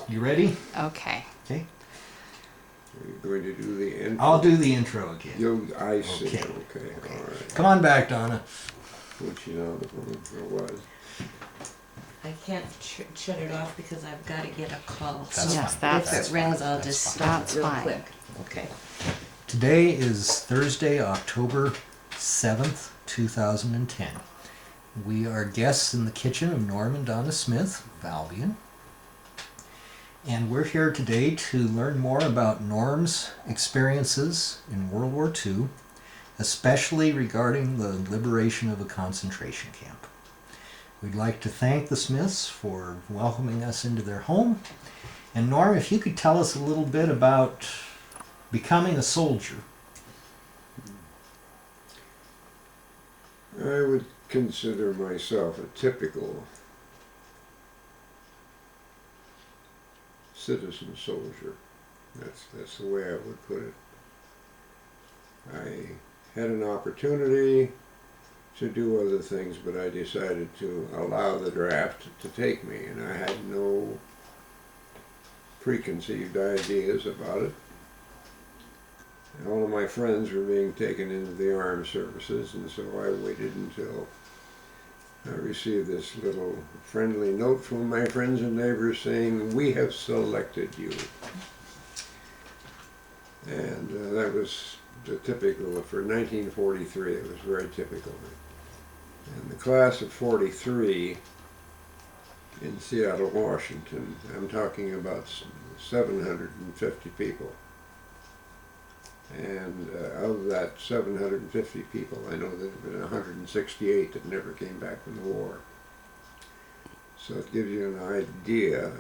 You ready? Okay. Okay. Are you going to do the intro? I'll do the intro again. I see. Okay. Okay. All right. Come on back, Donna. Put you on the phone for a while. I can't shut it off because I've got to get a call. That's Yes, fine. that's if it rings, I'll That's just fine. stop That's real fine. quick. Okay. Today is Thursday, October 7th, 2010. We are guests in the kitchen of Norm and Donna Smith of Albion. And we're here today to learn more about Norm's experiences in World War II, especially regarding the liberation of a concentration camp. We'd like to thank the Smiths for welcoming us into their home. And Norm, if you could tell us a little bit about becoming a soldier. I would consider myself a typical citizen soldier. That's the way I would put it. I had an opportunity to do other things, but I decided to allow the draft to take me, and I had no preconceived ideas about it. And all of my friends were being taken into the armed services, and so I waited until I received this little friendly note from my friends and neighbors saying, "We have selected you." And that was the typical, for 1943, it was very typical. And the class of 43 in Seattle, Washington, I'm talking about 750 people. And of that 750 people, I know there have been 168 that never came back from the war. So it gives you an idea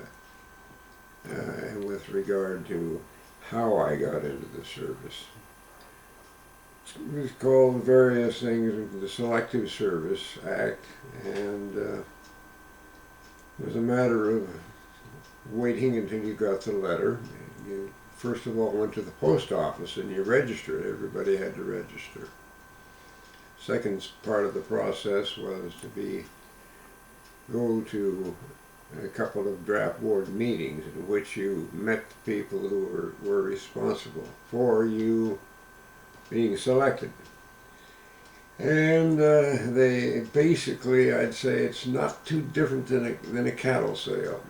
with regard to how I got into the service. It was called various things, the Selective Service Act, and it was a matter of waiting until you got the letter. You first of all went to the post office and you registered. Everybody had to register. Second part of the process was to go to a couple of draft board meetings in which you met the people who were responsible for you being selected. And they basically, I'd say it's not too different than a cattle sale,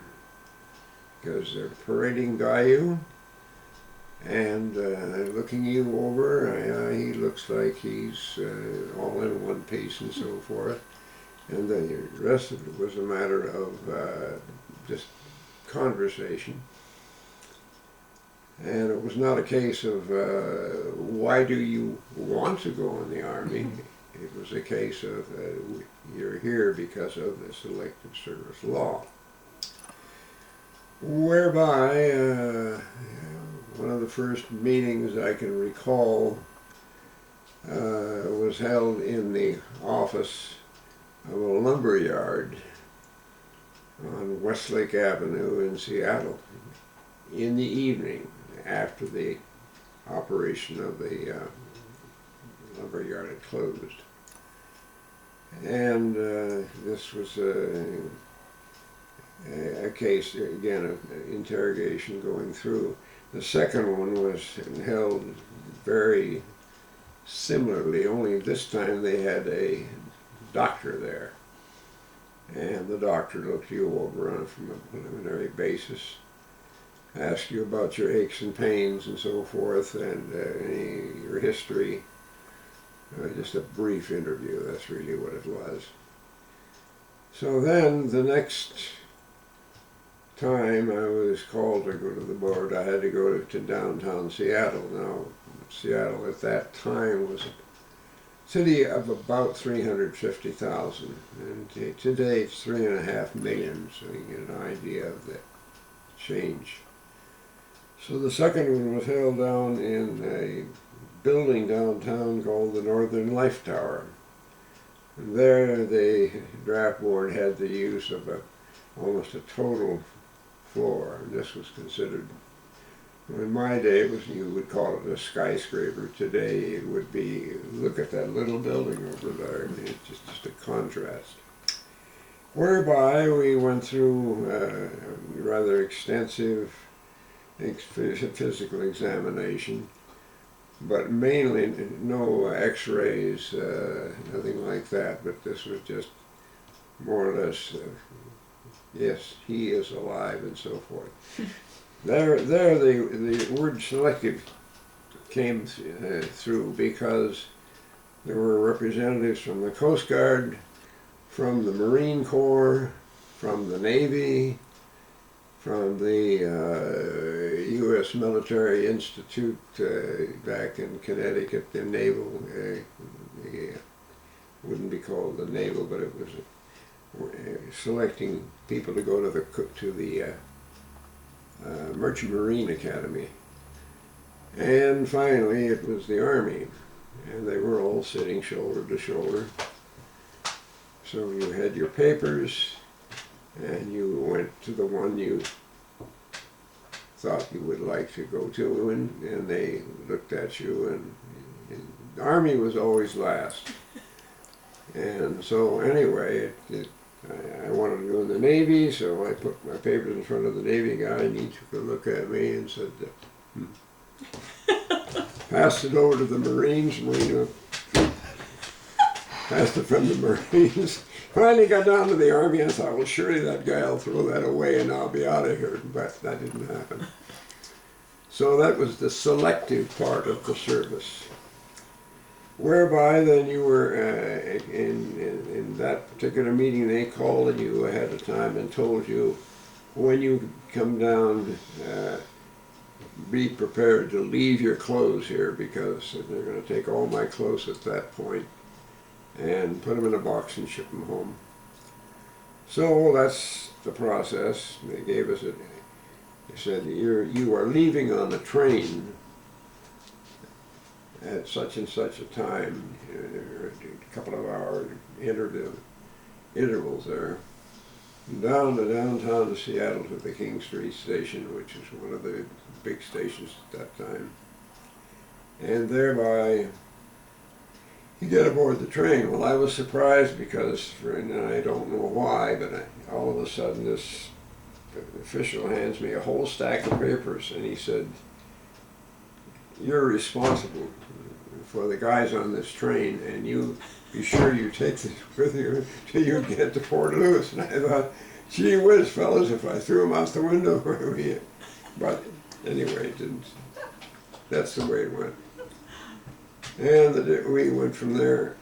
because they're parading by you and looking you over. He looks like he's all in one piece and so forth. And then the rest of it was a matter of just conversation. And it was not a case of why do you want to go in the Army? It was a case of you're here because of the Selective Service Law, whereby one of the first meetings I can recall was held in the office of a lumber yard on Westlake Avenue in Seattle in the evening after the operation of the lumber yard had closed. And this was a case, again, of interrogation going through. The second one was held very similarly, only this time they had a doctor there. And the doctor looked you over on from a preliminary basis, asked you about your aches and pains and so forth, and your history. Just a brief interview, that's really what it was. So then, the next time I was called to go to the board, I had to go to downtown Seattle. Now, Seattle at that time was a city of about 350,000, and today it's 3.5 million, so you get an idea of the change. So the second one was held down in a building downtown called the Northern Life Tower. And there the draft board had the use of almost a total floor. And this was considered, in my day, you would call it a skyscraper. Today it would be, look at that little building over there. I mean, it's just a contrast. whereby we went through a rather extensive physical examination, but mainly no x-rays, nothing like that, but this was just more or less, yes, he is alive and so forth. There the word selective came through because there were representatives from the Coast Guard, from the Marine Corps, from the Navy, from the U.S. Military Institute back in Connecticut, the Naval, wouldn't be called the Naval, but it was selecting people to go to the Merchant Marine Academy. And finally it was the Army, and they were all sitting shoulder to shoulder. So you had your papers, and you went to the one you thought you would like to go to, and they looked at you, and the Army was always last. And so anyway, I wanted to go in the Navy, so I put my papers in front of the Navy guy, and he took a look at me and said, passed it over to the Marines, passed it from the Marines. Finally got down to the Army, I thought, well, surely that guy will throw that away and I'll be out of here, but that didn't happen. So that was the selective part of the service, whereby then you were in that particular meeting they called you ahead of time and told you when you come down, be prepared to leave your clothes here, because they're going to take all my clothes at that point and put them in a box and ship them home. So that's the process. They gave us they said, you are leaving on the train at such and such a time, a couple of hour intervals there, down to downtown to Seattle to the King Street station, which is one of the big stations at that time. And thereby you get aboard the train. Well, I was surprised because, and I don't know why, but all of a sudden this official hands me a whole stack of papers, and he said, you're responsible for the guys on this train, and you be sure you take this with you till you get to Fort Lewis. And I thought, gee whiz, fellas, if I threw them out the window, where we? But anyway, it didn't. That's the way it went. And we went from there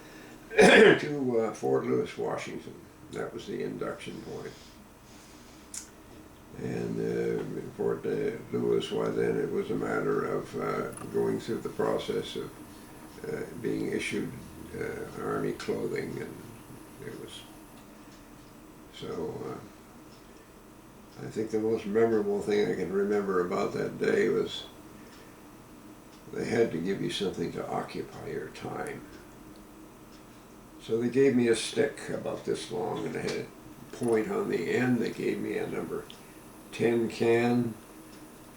to Fort Lewis, Washington. That was the induction point. And in Fort Lewis, well, then it was a matter of going through the process of being issued Army clothing, and it was so. I think the most memorable thing I can remember about that day was they had to give you something to occupy your time. So they gave me a stick about this long, and it had a point on the end. They gave me a number 10 can,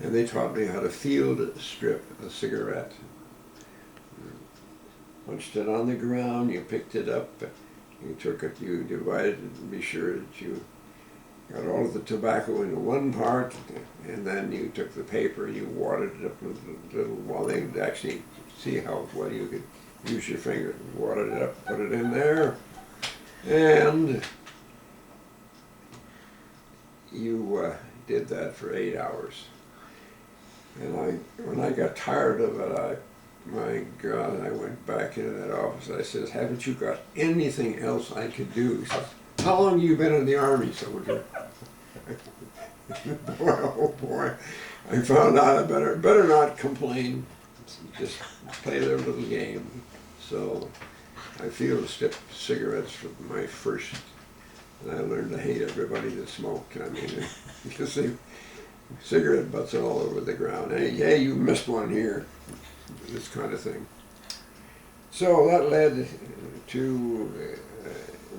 and they taught me how to field strip a cigarette. Punched it on the ground, you picked it up, you took it, you divided it, and be sure that you got all of the tobacco into one part, and then you took the paper, you watered it up a little while they could actually see how well you could use your finger. Watered it up, put it in there, and you did that for 8 hours. And when I got tired of it, my God, I went back into that office. I said, haven't you got anything else I could do? He said, how long have you been in the Army, soldier? Boy, oh boy. I found out I better not complain. Just play their little game. So I field stripped cigarettes for my first, and I learned to hate everybody that smoked. I mean, because they cigarette butts all over the ground. Hey, you missed one here. This kind of thing. So that led to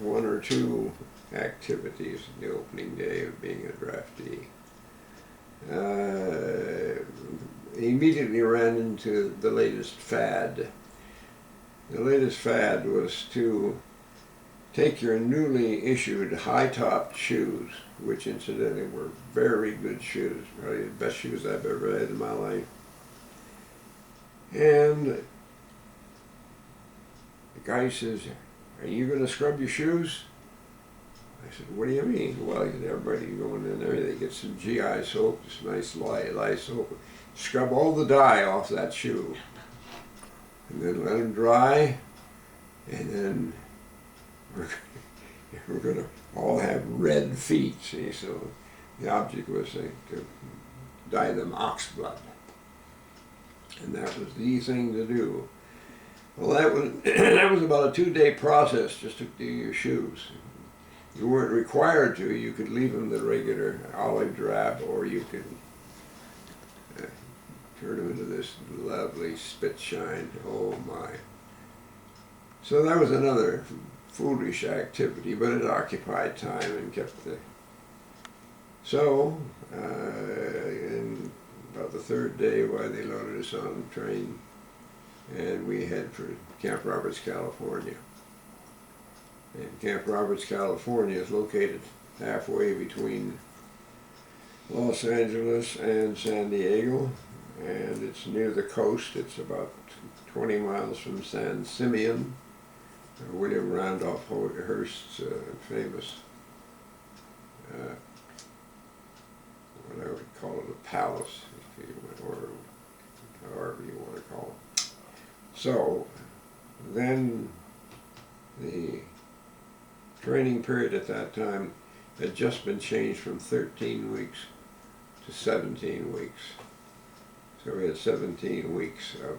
one or two activities the opening day of being a draftee. Immediately ran into the latest fad. The latest fad was to take your newly issued high-topped shoes, which incidentally were very good shoes, probably the best shoes I've ever had in my life. And the guy says, "Are you going to scrub your shoes?" I said, "What do you mean?" "Well, everybody going in there, they get some GI soap, this nice lye soap, scrub all the dye off that shoe, and then let them dry, and then we're going to all have red feet." See, so the object was to dye them ox blood, and that was the thing to do. Well, that was that was about a 2-day process just to do your shoes. You weren't required to. You could leave them the regular olive drab, or you could turn them into this lovely spit shine. Oh my. So that was another foolish activity, but it occupied time and kept the... So, in about the 3rd day, they loaded us on the train, and we head for Camp Roberts, California. And Camp Roberts, California is located halfway between Los Angeles and San Diego, and it's near the coast. It's about 20 miles from San Simeon, William Randolph Hearst's famous, what I would call it, a palace, if you want, or however you want to call it. So then the training period at that time had just been changed from 13 weeks to 17 weeks. So we had 17 weeks of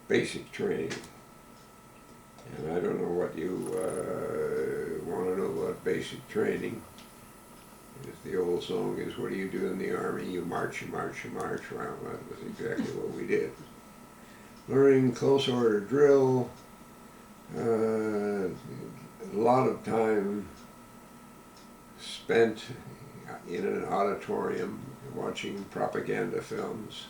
basic training. And I don't know what you want to know about basic training. As the old song is, what do you do in the Army? You march, you march, you march. Well, that was exactly what we did. Learning close order drill, a lot of time spent in an auditorium watching propaganda films.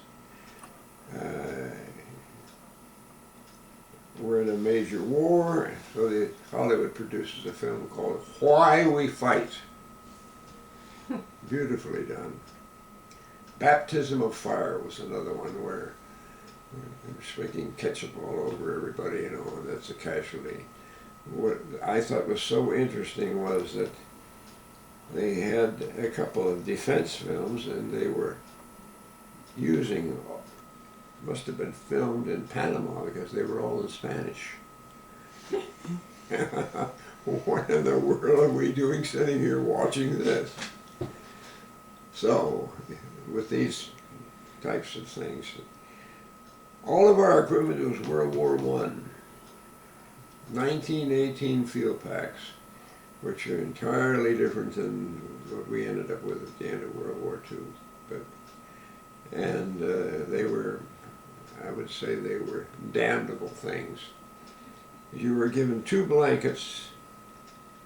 We're in a major war, so Hollywood produces a film called Why We Fight. Beautifully done. Baptism of Fire was another one where they were sprinkling ketchup all over everybody, you know, and that's a casualty. What I thought was so interesting was that they had a couple of defense films, and they were using, must have been filmed in Panama because they were all in Spanish. What in the world are we doing sitting here watching this? So, with these types of things, all of our equipment was World War I. 1918 field packs, which are entirely different than what we ended up with at the end of World War II. And they were, I would say they were damnable things. You were given 2 blankets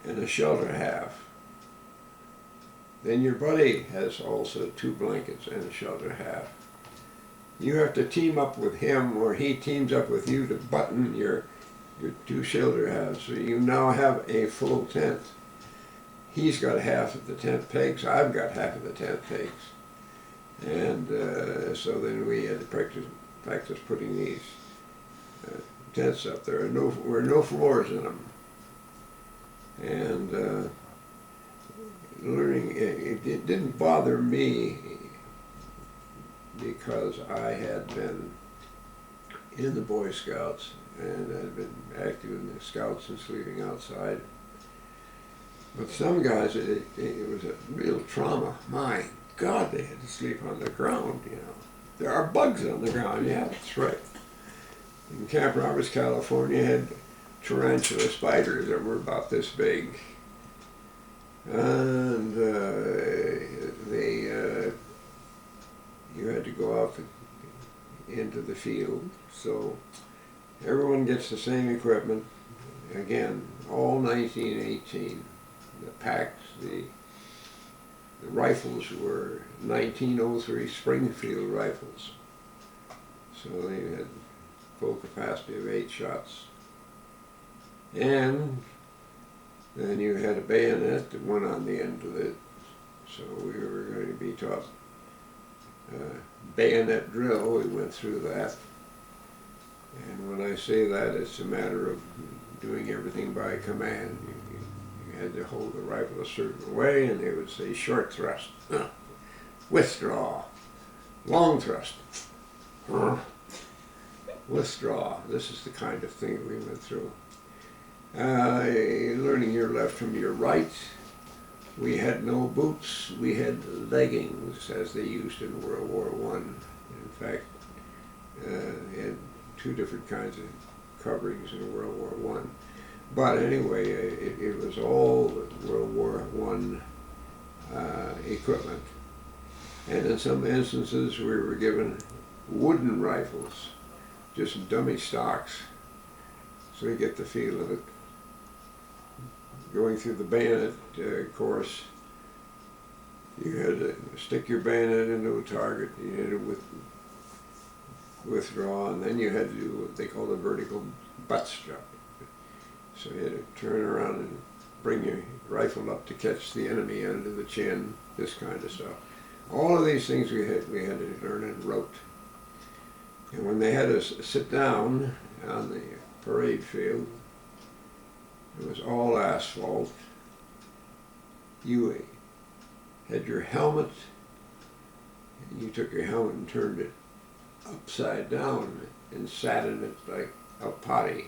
and a shelter half. Then your buddy has also 2 blankets and a shelter half. You have to team up with him, or he teams up with you to button your 2 shelter halves. So you now have a full tent. He's got half of the tent pegs, I've got half of the tent pegs. And so then we had to practice putting these tents up. There were no floors in them. And learning, it didn't bother me because I had been in the Boy Scouts and had been active in the Scouts and sleeping outside. But some guys, it was a real trauma. My God, they had to sleep on the ground, you know. There are bugs on the ground, yeah, that's right. In Camp Roberts, California, had tarantula spiders that were about this big. And you had to go out into the field. So everyone gets the same equipment. Again, all 1918. The packs, the rifles were 1903 Springfield rifles. So they had full capacity of 8 shots. And then you had a bayonet that went on the end of it. So we were going to be taught bayonet drill. We went through that. And when I say that, it's a matter of doing everything by command. You had to hold the rifle a certain way, and they would say short thrust, withdraw, long thrust, withdraw. This is the kind of thing we went through. Learning your left from your right. We had no boots, we had leggings, as they used in World War I. In fact, had two different kinds of coverings in World War I. But anyway, it was all World War I equipment. And in some instances, we were given wooden rifles, just dummy stocks, so you get the feel of it. Going through the bayonet course, you had to stick your bayonet into a target, you had to withdraw, and then you had to do what they call the vertical butt strap. So you had to turn around and bring your rifle up to catch the enemy under the chin, this kind of stuff. All of these things we had to learn and rote. And when they had us sit down on the parade field, it was all asphalt. You had your helmet, and you took your helmet and turned it upside down and sat in it like a potty.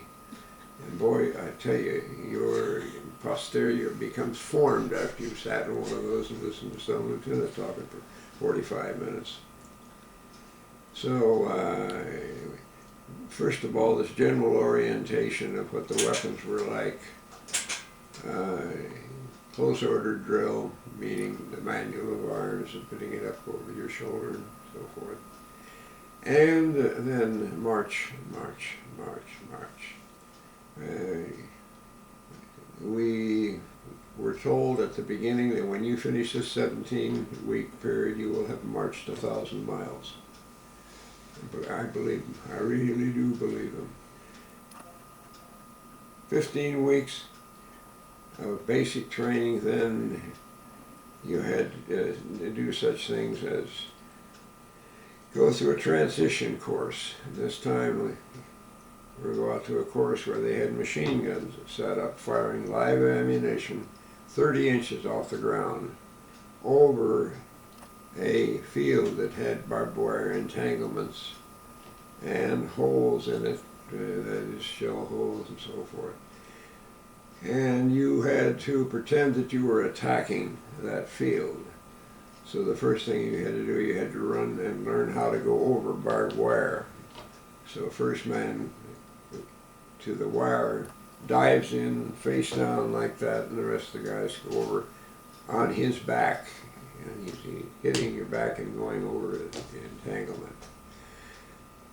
And boy, I tell you, your posterior becomes formed after you've sat in one of those and listened to some lieutenant talking for 45 minutes. So, first of all, this general orientation of what the weapons were like. Close order drill, meaning the manual of arms and putting it up over your shoulder and so forth. And then march, march, march, march. We were told at the beginning that when you finish this 17-week period, you will have marched 1,000 miles. But I believe them. I really do believe them. 15 weeks of basic training, then you had to do such things as go through a transition course. This time we go out to a course where they had machine guns set up firing live ammunition 30 inches off the ground over a field that had barbed wire entanglements and holes in it, that is shell holes and so forth. And you had to pretend that you were attacking that field. So the first thing you had to do, you had to run and learn how to go over barbed wire. So first man to the wire dives in face down like that, and the rest of the guys go over on his back, and he's hitting your back and going over the entanglement.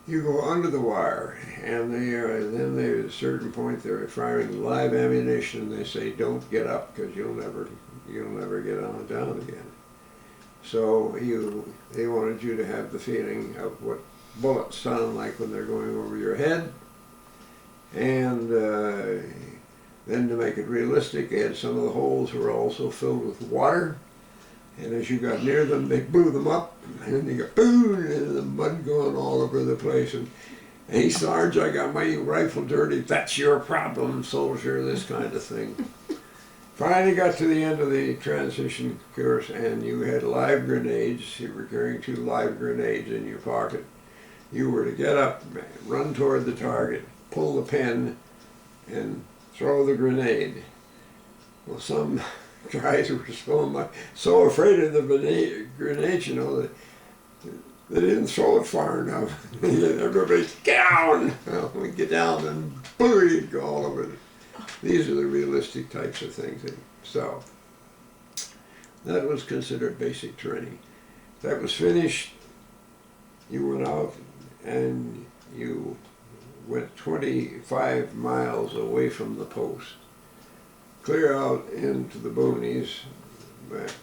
You go under the wire, and then at a certain point they're firing live ammunition, and they say don't get up because you'll never get on down again. So they wanted you to have the feeling of what bullets sound like when they're going over your head, and then to make it realistic, they had some of the holes were also filled with water. And as you got near them, they blew them up, and you got boom, and the mud going all over the place. And hey, Sarge, I got my rifle dirty. That's your problem, soldier. This kind of thing. Finally got to the end of the transition course, and you had live grenades. You were carrying 2 live grenades in your pocket. You were to get up, run toward the target, pull the pin, and throw the grenade. Well, some guys were so afraid of the grenade, you know, that they didn't throw it far enough. Everybody, get down! Well, we get down and boom, you'd go all over it. These are the realistic types of things. So, that was considered basic training. That was finished, you went out and you went 25 miles away from the post. Clear out into the boonies, but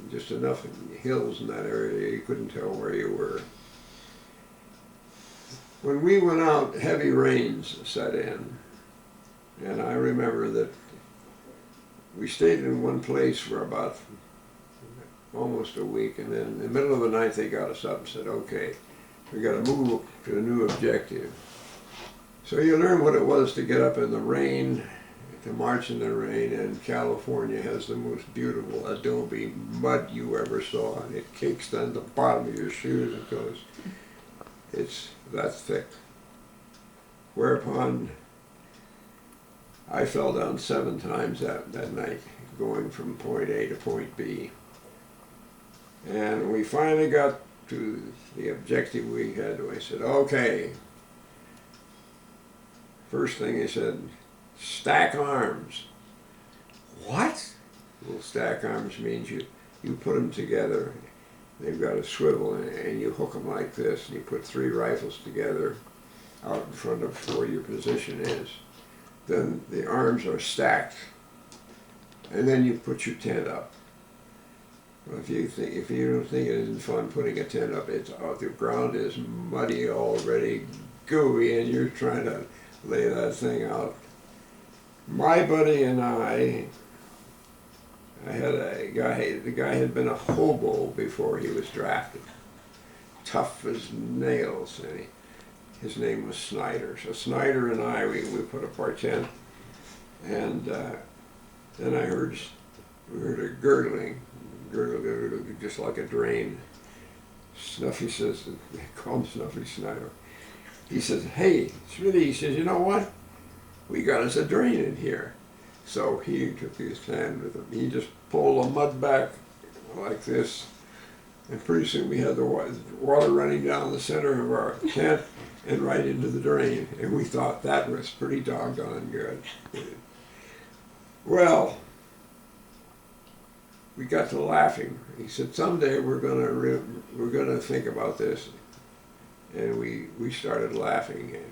just enough hills in that area you couldn't tell where you were. When we went out, heavy rains set in, And I remember that we stayed in one place for about almost a week, and then in the middle of the night they got us up and said, okay, we got to move to a new objective. So you learn what it was to get up in the rain, to march in the rain, and California has the most beautiful adobe mud you ever saw, and it cakes down the bottom of your shoes until it's that thick. Whereupon I fell down 7 times that night, going from point A to point B. And we finally got to the objective we had. I said, okay. First thing he said, stack arms. What? Well, stack arms means you put them together. They've got a swivel and you hook them like this, and you put 3 rifles together out in front of where your position is. Then the arms are stacked, and then you put your tent up. Well, if you don't think it isn't fun putting a tent up, the ground is muddy already, gooey, and you're trying to lay that thing out. My buddy and I had a guy. The guy had been a hobo before he was drafted, tough as nails, and his name was Snyder. So Snyder and I, we put up our tent, and then we heard a gurgling, just like a drain. Snuffy says, they call him Snuffy Snyder. He says, hey, Smitty, he says, you know what? We got us a drain in here. So he took his hand with him. He just pulled the mud back like this, and pretty soon we had the water running down the center of our tent and right into the drain, and we thought that was pretty doggone good. Well, we got to laughing. He said, someday we're gonna think about this, and we started laughing. And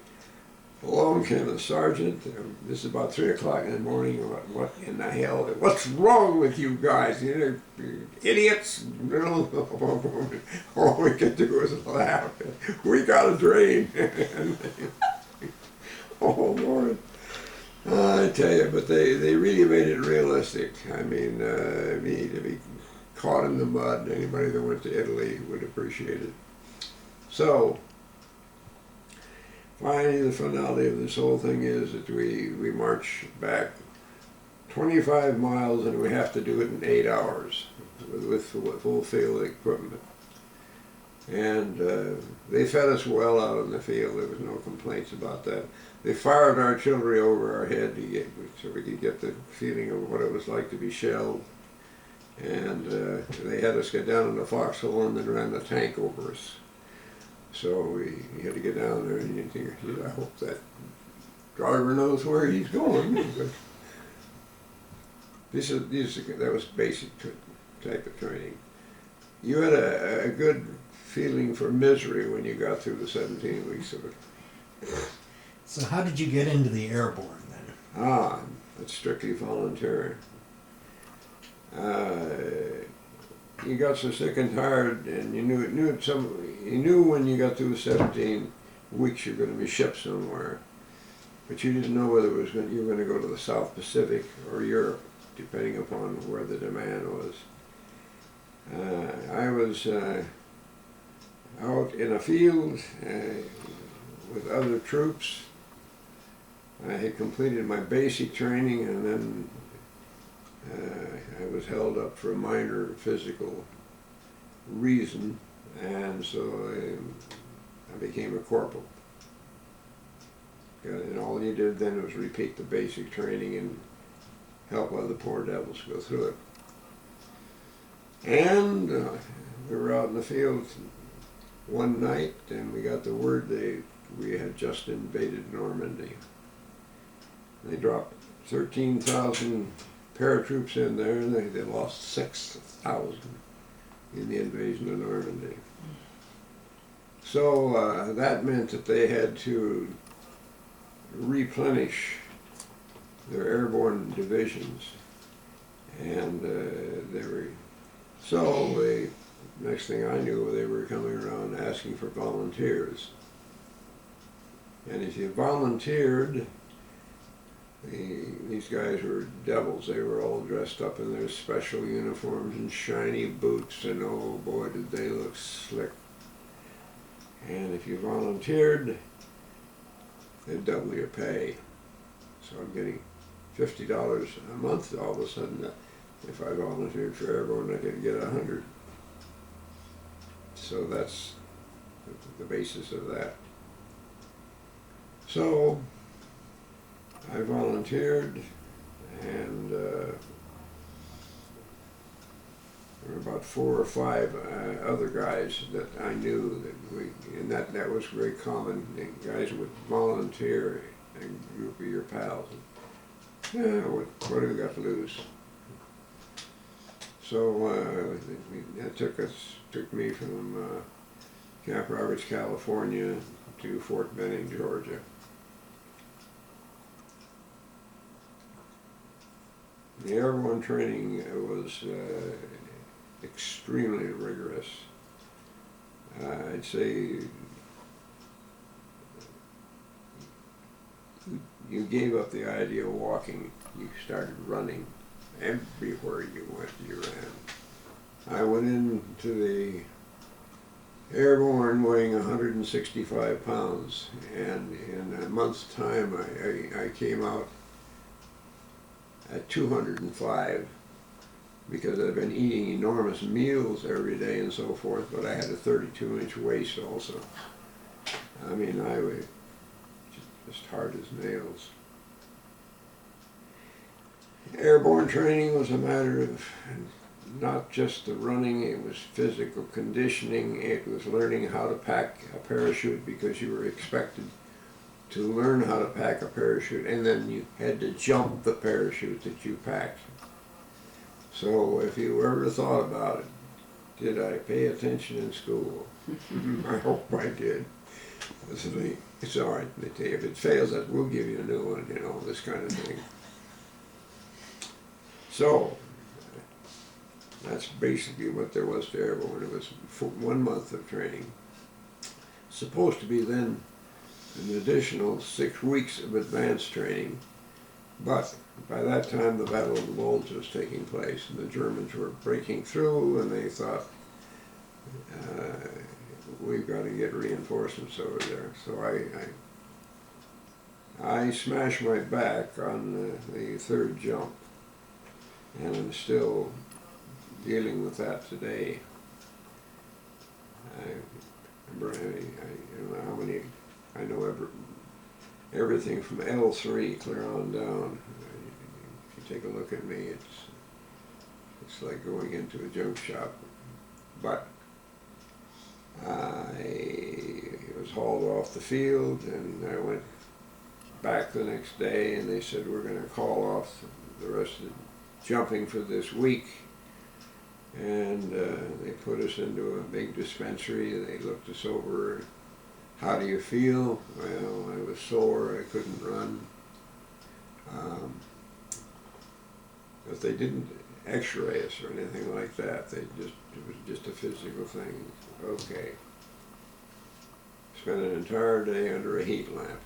along came the sergeant. This is about 3 o'clock in the morning. What in the hell? What's wrong with you guys? You're idiots! All we could do was laugh. We got a drain. Oh Lord! I tell you, but they really made it realistic. I mean, to be caught in the mud, anybody that went to Italy would appreciate it. So, finally, the finale of this whole thing is that we march back 25 miles, and we have to do it in 8 hours with full field equipment. And they fed us well out in the field. There was no complaints about that. They fired artillery over our head so we could get the feeling of what it was like to be shelled. And they had us get down in the foxhole and then ran the tank over us. So we had to get down there, and you think, I hope that driver knows where he's going. But that was basic type of training. You had a good feeling for misery when you got through the 17 weeks of it. So how did you get into the Airborne then? That's strictly voluntary. You got so sick and tired, and you knew when you got through 17 weeks you're going to be shipped somewhere, but you didn't know whether you were going to go to the South Pacific or Europe, depending upon where the demand was. I was out in a field with other troops. I had completed my basic training, and then I was held up for a minor physical reason, and so I became a corporal. And all you did then was repeat the basic training and help other poor devils go through it. And we were out in the field one night, and we got the word we had just invaded Normandy. They dropped 13,000 paratroops in there, and they lost 6,000 in the invasion of Normandy. So that meant that they had to replenish their airborne divisions, and next thing I knew, they were coming around asking for volunteers. And if you volunteered, these guys were devils. They were all dressed up in their special uniforms and shiny boots, and oh boy, did they look slick. And if you volunteered, they'd double your pay. So I'm getting $50 a month all of a sudden. If I volunteered for Airborne, I could get 100. So that's the basis of that. So I volunteered, and there were about 4 or 5 other guys that I knew and that was very common. The guys would volunteer, a group of your pals. Yeah, what do we got to lose? So it took me from Camp Roberts, California, to Fort Benning, Georgia. The airborne training was extremely rigorous. I'd say you gave up the idea of walking. You started running. Everywhere you went, you ran. I went into the Airborne weighing 165 pounds, and in a month's time I came out at 205 because I've been eating enormous meals every day and so forth, but I had a 32-inch waist also. I mean, I was just hard as nails. Airborne training was a matter of not just the running, it was physical conditioning, it was learning how to pack a parachute because you were expected to learn how to pack a parachute, and then you had to jump the parachute that you packed. So if you ever thought about it, did I pay attention in school? I hope I did. It's all right, they tell you, if it fails, we'll give you a new one, you know, this kind of thing. So, that's basically what there was to Airborne. It was 1 month of training. Supposed to be then an additional 6 weeks of advanced training, but by that time the Battle of the Bulge was taking place and the Germans were breaking through, and they thought, we've got to get reinforcements over there. So I smashed my back on the 3rd jump, and I'm still dealing with that today. I remember, I don't know how many, I know everything from L3 clear on down. If you take a look at me, it's like going into a junk shop. But I was hauled off the field, and I went back the next day, and they said, we're going to call off the rest of the jumping for this week. And they put us into a big dispensary. They looked us over. How do you feel? Well, I was sore. I couldn't run. But they didn't x-ray us or anything like that. It was just a physical thing. Okay. Spent an entire day under a heat lamp.